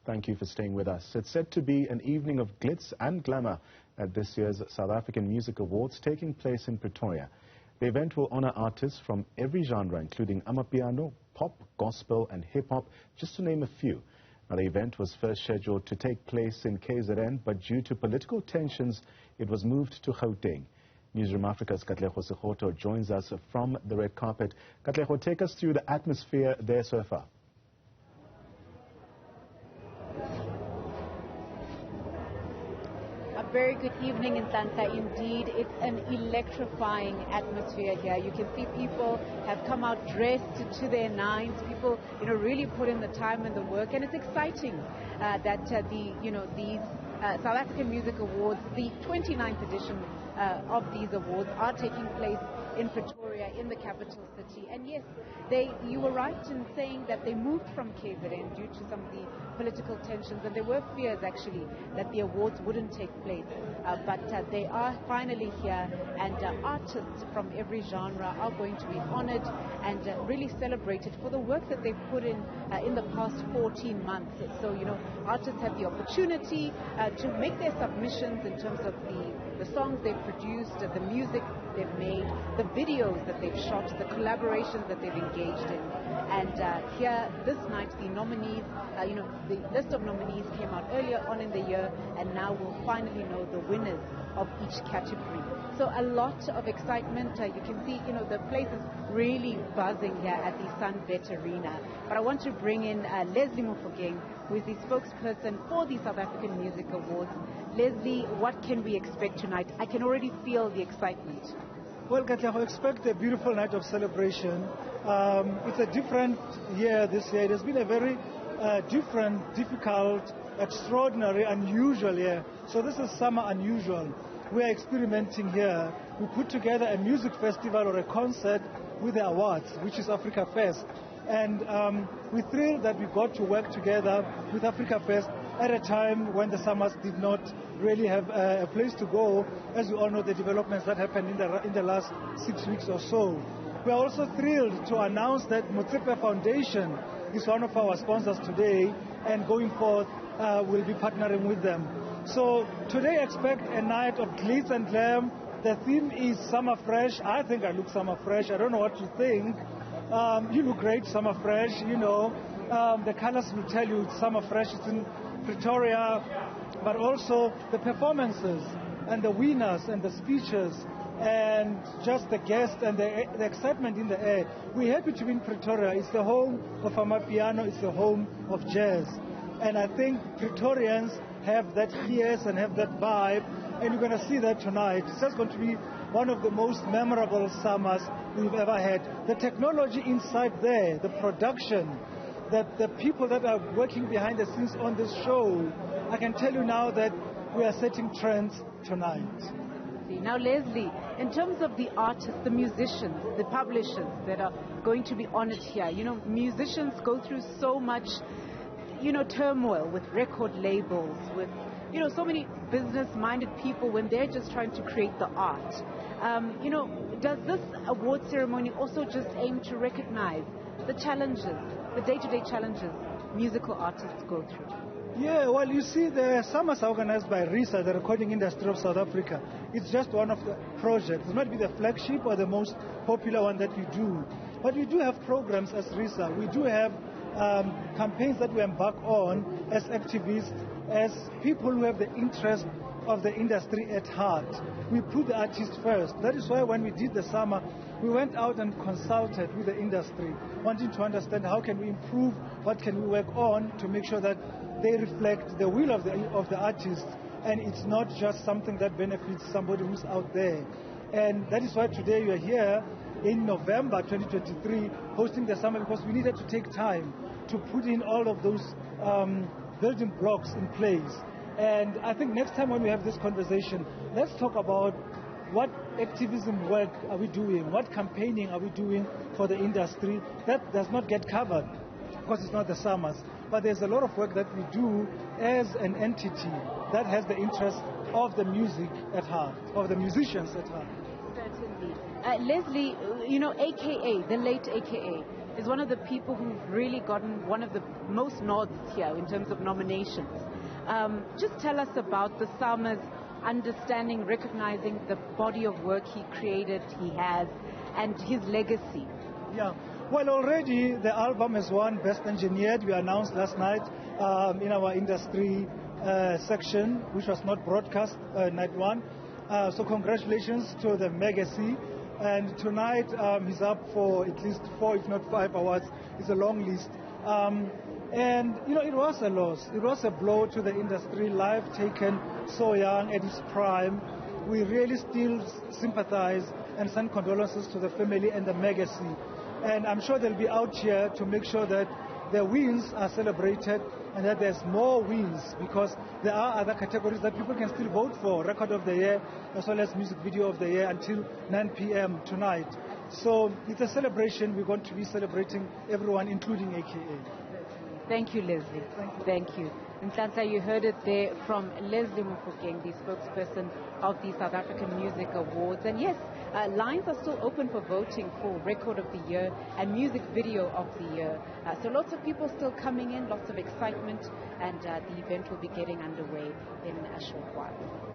Thank you for staying with us. It's said to be an evening of glitz and glamour at this year's South African Music Awards taking place in Pretoria. The event will honor artists from every genre, including amapiano, pop, gospel and hip-hop, just to name a few. Now, the event was first scheduled to take place in KZN, but due to political tensions, it was moved to Gauteng. Newzroom Afrika's Katleho Sekhotho joins us from the red carpet. Katleho, take us through the atmosphere there so far. A very good evening, Nhlanhla. Indeed, it's an electrifying atmosphere here. You can see people have come out dressed to their nines. People, really put in the time and the work, and it's exciting that these South African Music Awards, the 29th edition of these awards, are taking place in Pretoria, in the capital city. And yes, you were right in saying that they moved from KZN due to some of the political tensions, and there were fears actually that the awards wouldn't take place. But they are finally here, and artists from every genre are going to be honored and really celebrated for the work that they've put in the past 14 months. So, artists have the opportunity to make their submissions in terms of the songs they've produced, the music they've made, the videos that they've shot, the collaborations that they've engaged in. And here, this night, the nominees, the list of nominees came out earlier on in the year, and now we'll finally know the winners of each category. So a lot of excitement. You can see, the place is really buzzing here at the Sunbet Arena. But I want to bring in Leslie Mofokeng, who is the spokesperson for the South African Music Awards. Leslie, what can we expect tonight? I can already feel the excitement. Well, Katleho, expect a beautiful night of celebration. It's a different year this year. It has been a very different, difficult, extraordinary, unusual year. So this is summer unusual. We are experimenting here. We put together a music festival or a concert with the awards, which is Africa Fest. And we're thrilled that we got to work together with Africa Fest at a time when the Summers did not really have a place to go, as you all know the developments that happened in the last 6 weeks or so. We are also thrilled to announce that Motsepe Foundation is one of our sponsors today, and going forth we'll be partnering with them. So today expect a night of glitz and glam. The theme is Summer Fresh. I think I look summer fresh. I don't know what you think. You look great, summer fresh, The colors will tell you it's summer fresh. It's in Pretoria, but also the performances and the winners and the speeches and just the guests and the excitement in the air. We're happy to be in Pretoria. It's the home of amapiano. It's the home of jazz. And I think Pretorians have that fierce and have that vibe, and you're going to see that tonight. It's just going to be one of the most memorable summers we've ever had. The technology inside there, the production, the people that are working behind the scenes on this show, I can tell you now that we are setting trends tonight. Now, Leslie, in terms of the artists, the musicians, the publishers that are going to be honored here, musicians go through so much, turmoil with record labels, with, so many business-minded people when they're just trying to create the art. Does this award ceremony also just aim to recognize the challenges, the day-to-day challenges musical artists go through? Yeah, well, you see, the summers are organized by RISA, the Recording Industry of South Africa. It's just one of the projects. It might be the flagship or the most popular one that we do. But we do have programs as RISA. We do have campaigns that we embark on as activists, as people who have the interest of the industry at heart. We put the artist first. That is why when we did the summer, we went out and consulted with the industry, wanting to understand how can we improve, what can we work on to make sure that they reflect the will of the artist, and it's not just something that benefits somebody who's out there. And that is why today we are here in November 2023 hosting the summer, because we needed to take time to put in all of those building blocks in place. And I think next time when we have this conversation, let's talk about what activism work are we doing, what campaigning are we doing for the industry that does not get covered because it's not the summers. But there's a lot of work that we do as an entity that has the interest of the music at heart, of the musicians at heart. Certainly. Leslie, AKA, the late AKA, is one of the people who've really gotten one of the most nods here in terms of nominations. Just tell us about the Sama's understanding, recognizing the body of work he created, he has, and his legacy. Yeah. Well, already the album has won Best Engineered. We announced last night in our industry section, which was not broadcast night one. So congratulations to the Legacy. And tonight he's up for at least 4, if not 5 awards. It's a long list. And, it was a loss. It was a blow to the industry, life taken so young at his prime. We really still sympathize and send condolences to the family and the Legacy. And I'm sure they'll be out here to make sure that the wins are celebrated and that there's more wins, because there are other categories that people can still vote for, Record of the Year as well as Music Video of the Year, until 9 p.m. tonight. So it's a celebration. We're going to be celebrating everyone, including AKA. Thank you, Leslie. Thank you. Nhlanhla, you heard it there from Leslie Mofokeng, the spokesperson of the South African Music Awards. And yes, lines are still open for voting for Record of the Year and Music Video of the Year. So lots of people still coming in, lots of excitement, and the event will be getting underway in a short while.